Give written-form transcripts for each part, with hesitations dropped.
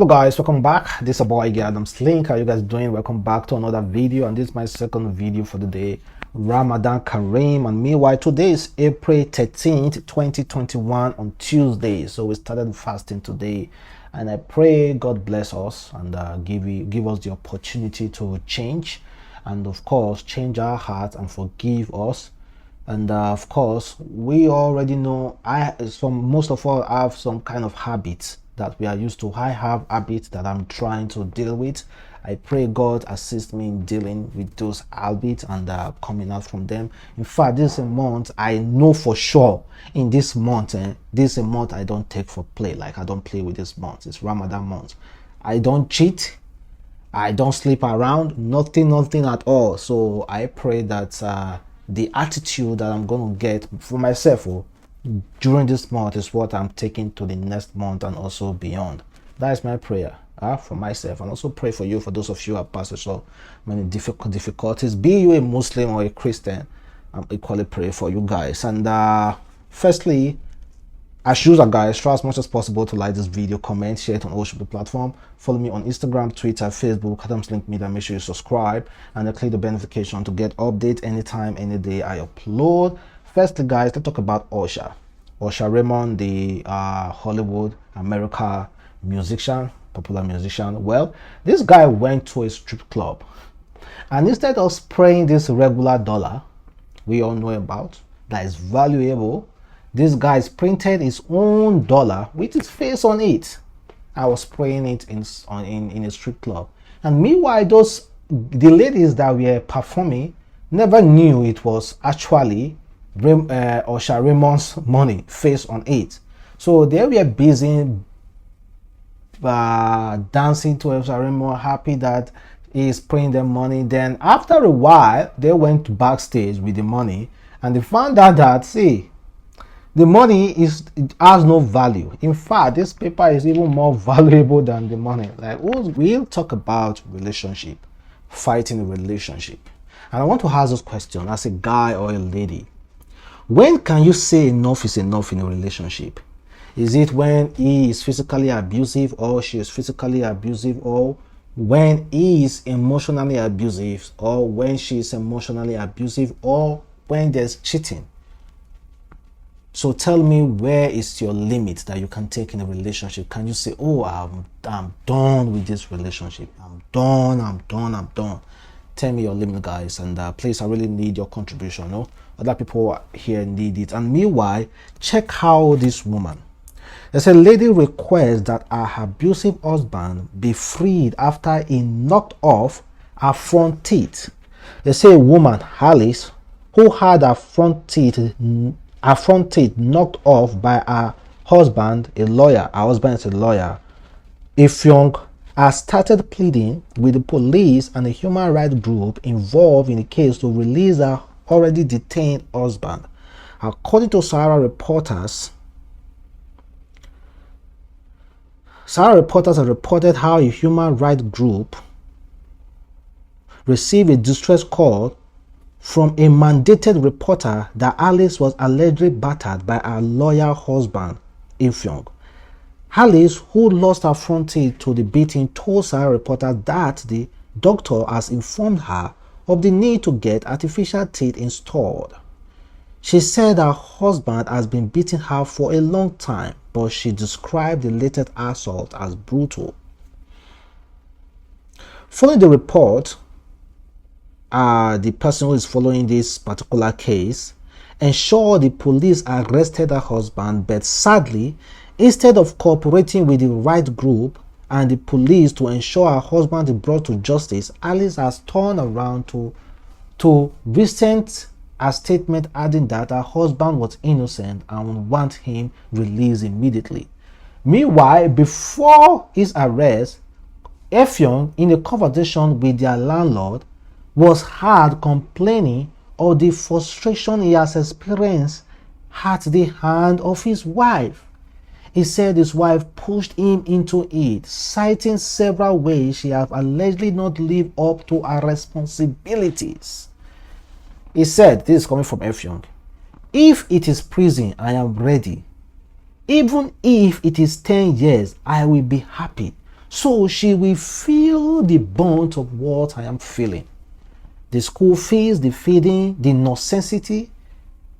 Hello guys, welcome back. This is a boy Adamslink. How you guys doing? Welcome back to another video, and this is my second video for the day. Ramadan Kareem. And meanwhile, today is April 13th 2021 on Tuesday, so we started fasting today, and I pray God bless us and give us the opportunity to change, and of course change our hearts and forgive us. And of course, we already know most of all have some kind of habits that we are used to. I have habits that I'm trying to deal with. I pray God assist me in dealing with those habits and coming out from them. In fact, this is a month I know for sure. In this month, this is a month I don't take for play. Like, I don't play with this month. It's Ramadan month. I don't cheat. I don't sleep around. Nothing at all. So I pray that the attitude that I'm going to get for myself during this month is what I'm taking to the next month and also beyond. That is my prayer for myself, and also pray for you, for those of you who have passed so many difficulties. Be you a Muslim or a Christian, I'm equally pray for you guys. And firstly, as usual guys, try as much as possible to like this video, comment, share it on all social platform. Follow me on Instagram, Twitter, Facebook, adamslinkmedia. Make sure you subscribe and click the notification to get updates anytime, any day I upload. Firstly guys, let's talk about Usher Raymond, the Hollywood America musician, popular musician. Well, this guy went to a strip club, and instead of spraying this regular dollar we all know about that is valuable, this guy printed his own dollar with his face on it. I was spraying it in a strip club, and meanwhile the ladies that were performing never knew it was actually Usher Raymond's money face on it. So they were busy dancing to Usher Raymond, happy that he's paying them money. Then after a while they went backstage with the money, and they found out that the money has no value. In fact, this paper is even more valuable than the money. Like, we'll talk about relationship, fighting a relationship. And I want to ask this question as a guy or a lady. When can you say enough is enough in a relationship? Is it when he is physically abusive, or she is physically abusive, or when he is emotionally abusive, or when she is emotionally abusive, or when there's cheating? So tell me, where is your limit that you can take in a relationship? Can you say, oh, I'm done with this relationship. I'm done. Tell me your limit, guys. And please, I really need your contribution. No, other people here need it. And meanwhile, check how this woman. There's a lady requests that her abusive husband be freed after he knocked off her front teeth. They say a woman, Alice, who had her front teeth knocked off by her husband, a lawyer. Her husband is a lawyer. Ifyong has started pleading with the police and a human rights group involved in the case to release her already detained husband. According to Sahara reporters have reported how a human rights group received a distress call from a mandated reporter that Alice was allegedly battered by her lawyer husband, Ifyong. Alice, who lost her front teeth to the beating, told Sahara reporters that the doctor has informed her of the need to get artificial teeth installed. She said her husband has been beating her for a long time, but she described the latest assault as brutal. Following the report, the person who is following this particular case ensured the police arrested her husband, but sadly, instead of cooperating with the right group and the police to ensure her husband is brought to justice, Alice has turned around to resent a statement adding that her husband was innocent and would want him released immediately. Meanwhile, before his arrest, Ifyong, in a conversation with their landlord, was heard complaining of the frustration he has experienced at the hand of his wife. He said his wife pushed him into it, citing several ways she has allegedly not lived up to her responsibilities. He said, this is coming from Ifyong, if it is prison, I am ready. Even if it is 10 years, I will be happy. So she will feel the brunt of what I am feeling. The school fees, the feeding, the necessity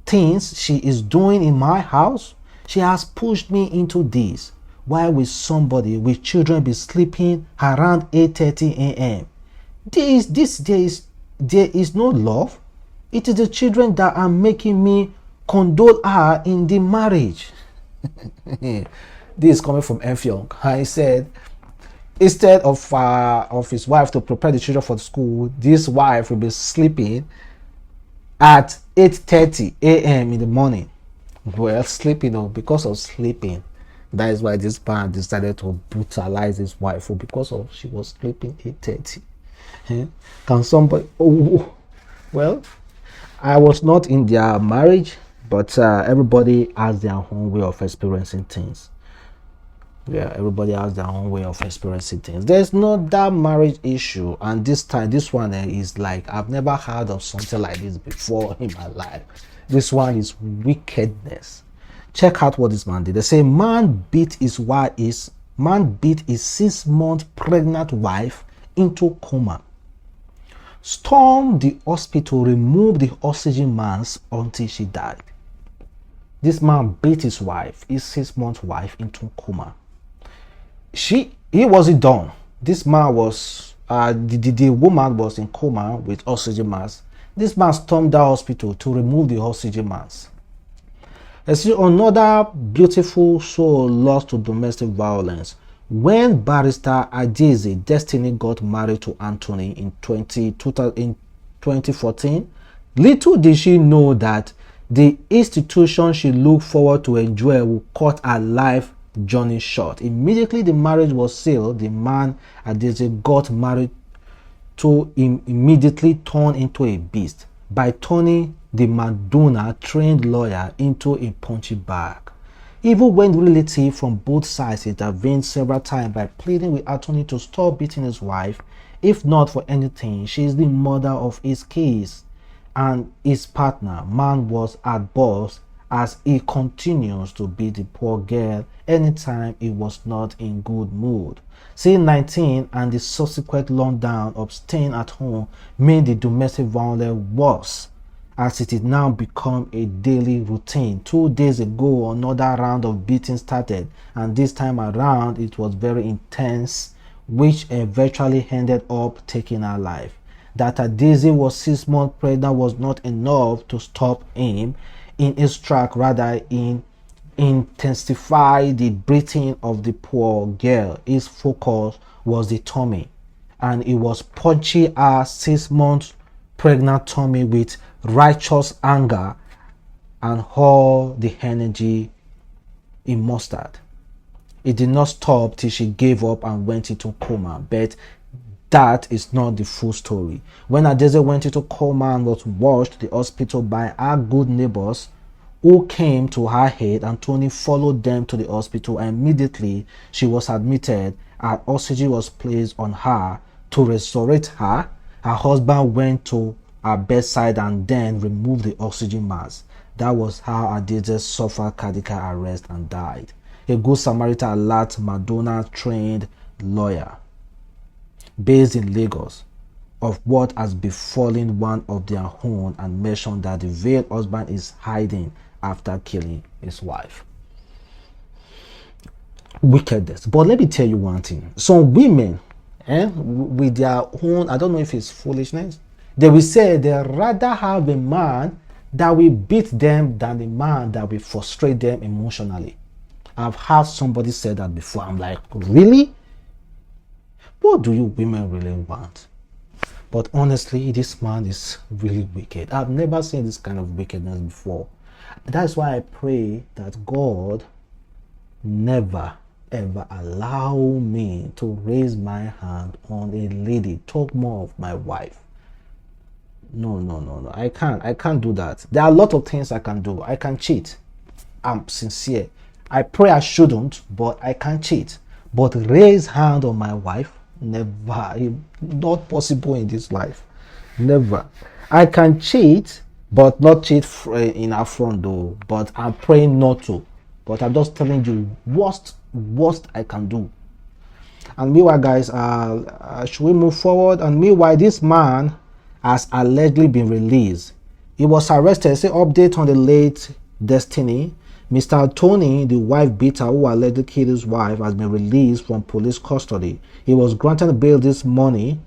things she is doing in my house. She has pushed me into this. Why will somebody with children be sleeping around 8:30 a.m.? There is no love. It is the children that are making me condole her in the marriage. This is coming from Effiong. He said, instead of his wife to prepare the children for the school, this wife will be sleeping at 8:30 a.m. in the morning. Well, sleeping, because of sleeping. That is why this man decided to brutalize his wife, because of she was sleeping 8:30. Can somebody? Oh, well, I was not in their marriage, but everybody has their own way of experiencing things. Yeah, everybody has their own way of experiencing things. There's not that marriage issue, and this one is like, I've never heard of something like this before in my life. This one is wickedness. Check out what this man did. They say man beat his 6-month pregnant wife into coma, stormed the hospital, removed the oxygen mask until she died. This man beat his 6-month wife into coma. He wasn't done. This man was the woman was in coma with oxygen mask. This man stormed the hospital to remove the oxygen mask. See, another beautiful soul lost to domestic violence. When barrister Adeze Destiny got married to Anthony in 2014, little did she know that the institution she looked forward to enjoy would cut her life journey short. Immediately the marriage was sealed, the man Adeze got married to immediately turned into a beast by turning the Madonna trained lawyer into a punching bag. Even when relatives from both sides intervened several times by pleading with Anthony to stop beating his wife, if not for anything, she is the mother of his kids, and his partner man was at boss as he continues to beat the poor girl anytime he was not in good mood. C-19 and the subsequent lockdown of staying at home made the domestic violence worse, as it is now become a daily routine. 2 days ago, another round of beating started, and this time around it was very intense, which eventually ended up taking her life. That Adeze was 6 months pregnant was not enough to stop him in his track, rather intensify the breathing of the poor girl. His focus was the tummy, and he was punching her 6 months pregnant tummy with righteous anger and all the energy he mustered. It did not stop till she gave up and went into coma, but that is not the full story. When Adeze went into coma and was rushed to the hospital by her good neighbors who came to her aid, Anthony followed them to the hospital, and immediately she was admitted. Her oxygen was placed on her to resurrect her. Her husband went to her bedside and then removed the oxygen mask. That was how Adeze suffered cardiac arrest and died. A Good Samaritan alert Madonna trained lawyer based in Lagos of what has befallen one of their own, and mentioned that the veiled husband is hiding after killing his wife. Wickedness. But let me tell you one thing. Some women, with their own, I don't know if it's foolishness, they will say they rather have a man that will beat them than a man that will frustrate them emotionally. I've heard somebody say that before. I'm like, really? What do you women really want? But honestly, this man is really wicked. I've never seen this kind of wickedness before. That's why I pray that God never ever allow me to raise my hand on a lady, talk more of my wife. No. I can't do that. There are a lot of things I can do. I can cheat. I'm sincere. I pray I shouldn't, but I can cheat. But raise hand on my wife, never. Not possible in this life. Never. I can cheat, but not cheat in our front though. But I'm praying not to. But I'm just telling you, worst I can do. And meanwhile, guys, should we move forward? And meanwhile, this man has allegedly been released. He was arrested. Say update on the late Destiny. Mr. Tony, the wife beater who allegedly killed his wife, has been released from police custody. He was granted bail this morning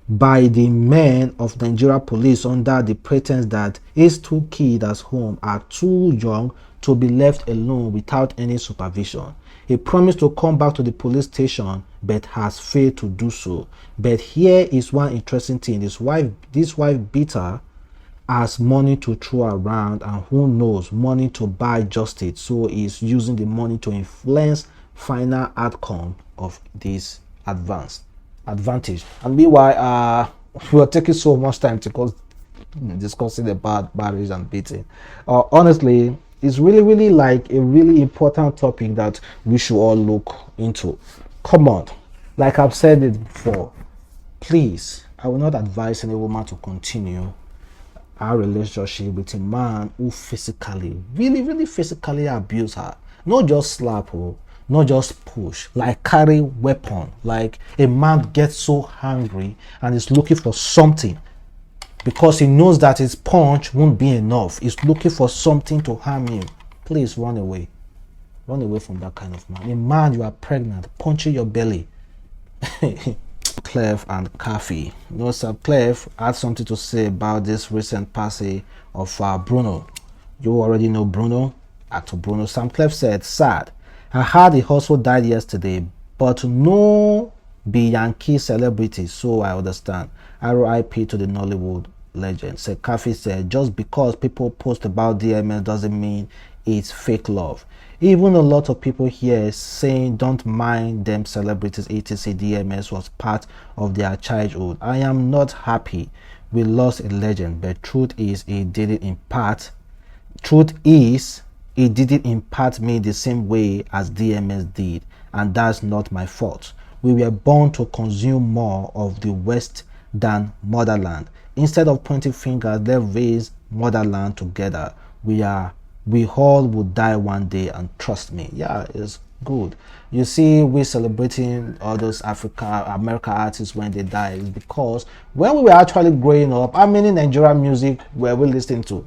by the men of Nigeria police under the pretense that his two kids at home are too young to be left alone without any supervision. He promised to come back to the police station but has failed to do so. But here is one interesting thing. This wife beater has money to throw around, and who knows, money to buy justice. So he's using the money to influence final outcome of this advantage. And meanwhile, we are taking so much time to discussing about marriage and beating. Honestly, it's really like a really important topic that we should all look into. Come on, like I've said it before, please, I will not advise any woman to continue our relationship with a man who physically, really physically abuse her. Not just slap her, not just push, like carry weapon. Like a man gets so angry and is looking for something because he knows that his punch won't be enough. He's looking for something to harm him. Please run away. Run away from that kind of man. A man, you are pregnant, punching your belly. Clef and Kafi. No, Sir Clef had something to say about this recent passing of Bruno. You already know Bruno, actor Bruno. Sam Clef said, sad. I heard he also died yesterday, but no be Yankee celebrity, so I understand. RIP to the Nollywood legend. Sir Kafi said, just because people post about DMS doesn't mean it's fake love. Even a lot of people here saying don't mind them celebrities, etc. DMS was part of their childhood. I am not happy we lost a legend, but truth is it didn't impact me the same way as DMS did, and that's not my fault. We were born to consume more of the West than motherland. Instead of pointing fingers, let's raise motherland together. We all would die one day, and trust me, yeah, it's good. You see, we're celebrating all those America artists when they die. It's because when we were actually growing up, how many Nigerian music were we listening to?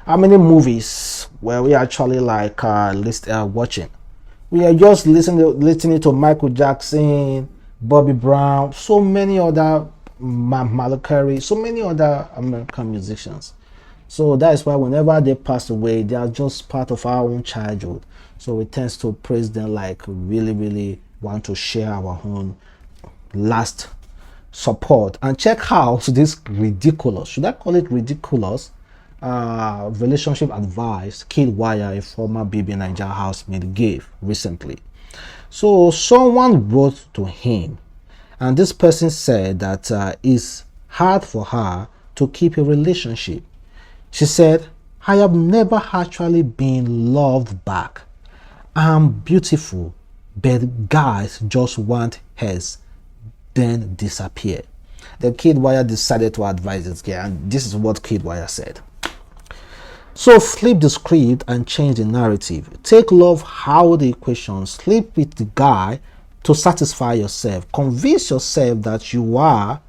How many movies were we actually like watching? We are just listening to Michael Jackson, Bobby Brown, so many other Mariah Carey, so many other American musicians. So that is why whenever they pass away, they are just part of our own childhood. So we tend to praise them like really want to share our own last support. And check out this ridiculous, should I call it ridiculous, relationship advice Kidwire, a former BB Nigeria housemate, gave recently. So someone wrote to him, and this person said that it's hard for her to keep a relationship. She said, I have never actually been loved back. I'm beautiful, but guys just want hers, then disappear. The Kidwire decided to advise this guy, and this is what Kidwire said. So flip the script and change the narrative. Take love out of the equation. Sleep with the guy to satisfy yourself. Convince yourself that you are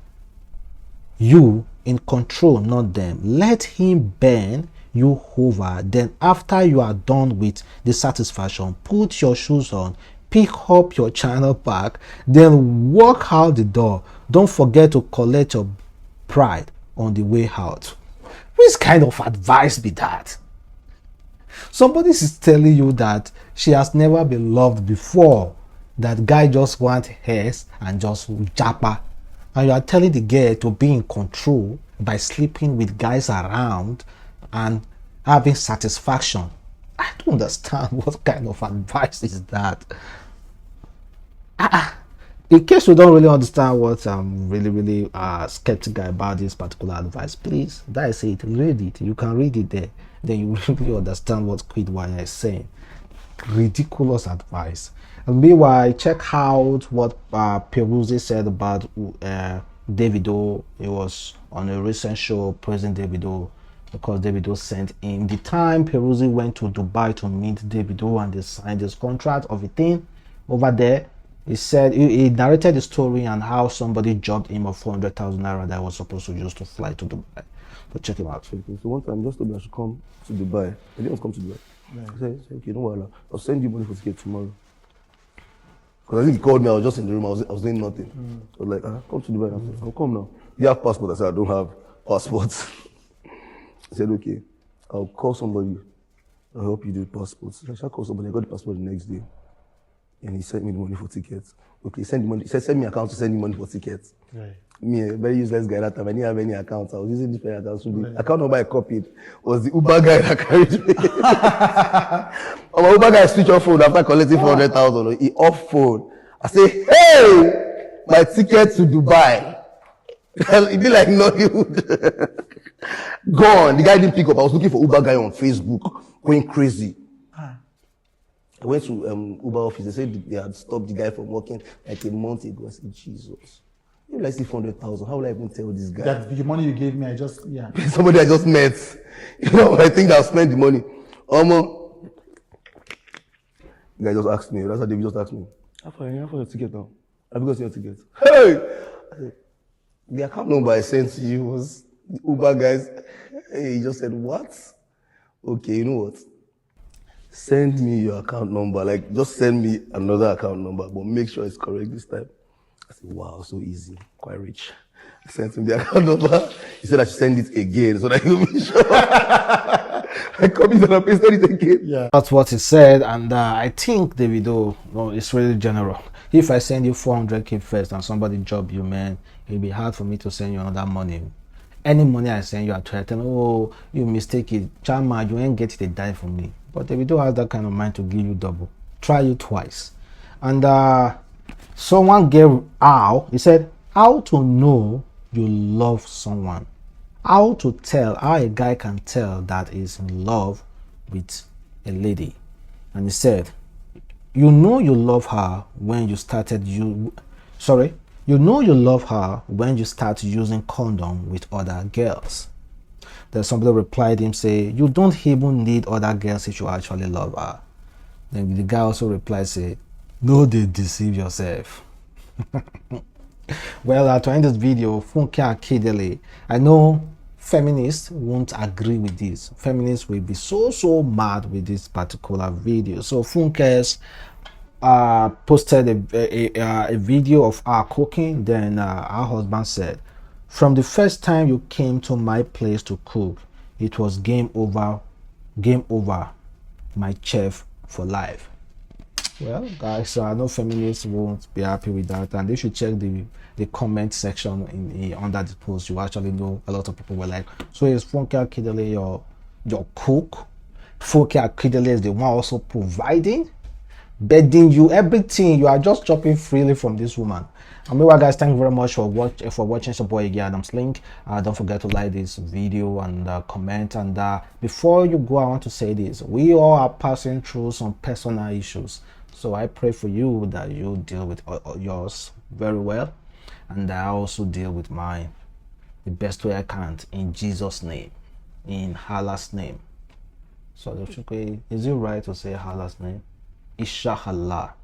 you in control, not them. Let him bend you over. Then after you are done with the satisfaction, put your shoes on, pick up your channel back, then walk out the door. Don't forget to collect your pride on the way out. Which kind of advice be that? Somebody is telling you that she has never been loved before, that guy just wants hers and just japa, and you are telling the girl to be in control by sleeping with guys around and having satisfaction. I don't understand what kind of advice is that. In case you don't really understand what I'm really skeptical about this particular advice, please, that is it, read it. You can read it there, then you really understand what Kidwire is saying. Ridiculous advice. And meanwhile, check out what Peruzzi said about Davido. He was on a recent show praising Davido because Davido sent him. The time Peruzzi went to Dubai to meet Davido and they signed this contract of a thing over there, He said he narrated the story and how somebody jobbed him of 400,000 naira that was supposed to use to fly to Dubai. But check him out. So one time, just told me I should come to Dubai. I didn't want to come to Dubai. I said, okay, no worry. I'll send you money for ticket tomorrow. Because I think he called me, I was just in the room, I was doing nothing. I was like, come to Dubai. I said, I'll come now. You have passport? I said, I don't have passport. He said, okay, I'll call somebody. I'll help you do passports. I shall call somebody. I got the passport the next day. And he sent me the money for tickets. Okay, send the money. He said, send me account to send me money for tickets. Right. Me, a very useless guy that time. I didn't have any accounts. I was using different accounts. So the account number I copied was the Uber guy that carried me. My Uber guy switched off phone after collecting 400,000. He off phone. I say, hey, my ticket to Dubai. He did like Nollywood. Gone. The guy didn't pick up. I was looking for Uber guy on Facebook, going crazy. I went to Uber office. They said they had stopped the guy from working like a month ago. I said, Jesus. If I see 400,000, how will I even tell this guy? That the money you gave me, Somebody I just met. You know, I think I'll spend the money. The guy just asked me. That's how David just asked me. How far your ticket now? Have you got your ticket? Hey! The account number I sent to you was the Uber guys. Hey, he just said, what? Okay, you know what? Send me your account number. Like, just send me another account number, but make sure it's correct this time. I said, wow, so easy, quite rich. I sent him the account number. He said I should send it again so that he'll be sure. I copied and I pasted it again. Yeah, that's what he said, and I think Davido, it's really general. If I send you 400k first and somebody job you, man, it'll be hard for me to send you another money. Any money I send you, I try to tell, oh, you mistake it, Chama, you ain't get it a dime from me. But Davido has that kind of mind to give you double. Try you twice. And someone gave he said, how to know you love someone. How to tell, how a guy can tell that he's in love with a lady. And he said, you know you love her when you started you know you love her when you start using condom with other girls. Then somebody replied him, say, you don't even need other girls if you actually love her. Then the guy also replied, say, no, they deceive yourself. Well, to end this video, Funke Akindele, I know feminists won't agree with this. Feminists will be so mad with this particular video. So Funke's posted a video of her cooking. Then her husband said, from the first time you came to my place to cook, it was game over, my chef for life. Well, guys, I know feminists won't be happy with that, and they should check the comment section under the post. You actually know a lot of people were like, so is Funke Akindele your cook? Funke Akindele is the one also providing, bedding you, everything. You are just chopping freely from this woman. And meanwhile, guys, thank you very much for watching. Your boy again, Adamslink. Don't forget to like this video and comment. And before you go, I want to say this: we all are passing through some personal issues. So I pray for you that you deal with yours very well, and I also deal with mine the best way I can, in Jesus' name, in Allah's name. So is it right to say Allah's name? Inshallah.